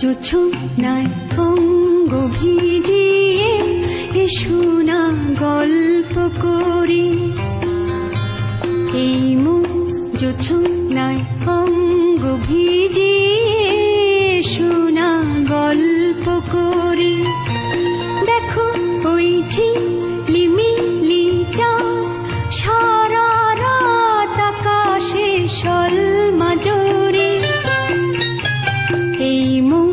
জোছনায় অঙ্গ ভিজিয়ে এসো না গল্প করি। এই মন জোছনায় অঙ্গ ভিজিয়ে এসো না গল্প করি। দেখো ওই ঝিলিমিলি চাঁদ সারা রাত আকাশে সলমাজরি। এই মন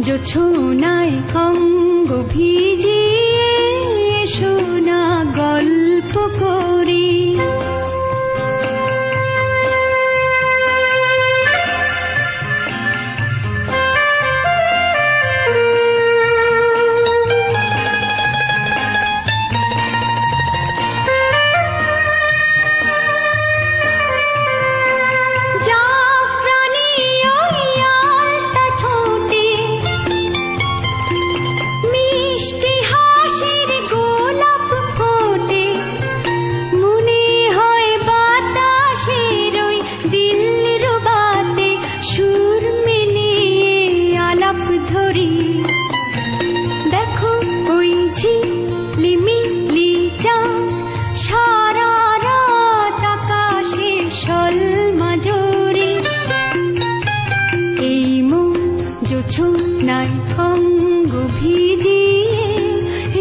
জোছনায় অঙ্গ ভিজিয়ে এসো না গল্প করি। দেখো ওই ঝিলিমিলি চাঁদ সারা রাত আকাশে সলমাজরি। এই মন জোছনায় অঙ্গ ভিজিয়ে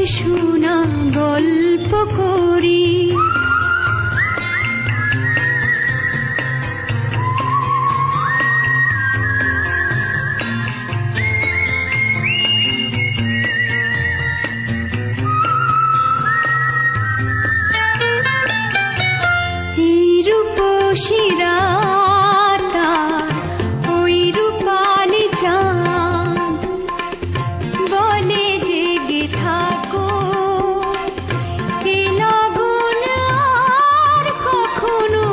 এসো না গল্প করি। শিরাতা ওই রূপালি চাঁদ বলে জেগে থাকো, এ লগন আর কখনো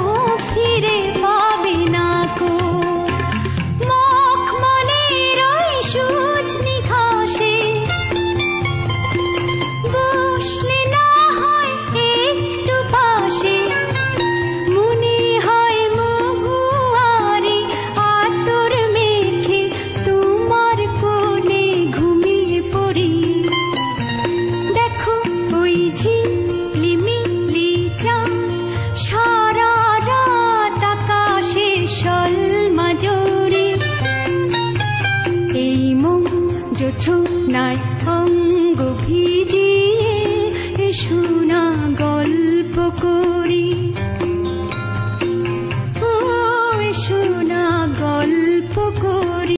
ফিরে পাবে না কো। মখমলের ওই সজনি ঘাসে বসলে না হয় একটু পাশে, ঝিলিমিলি চাঁদ সারা রাত আকাশে সলমাজরি। এই মন জোছনায় অঙ্গ ভিজিয়ে এসো না গল্প করি।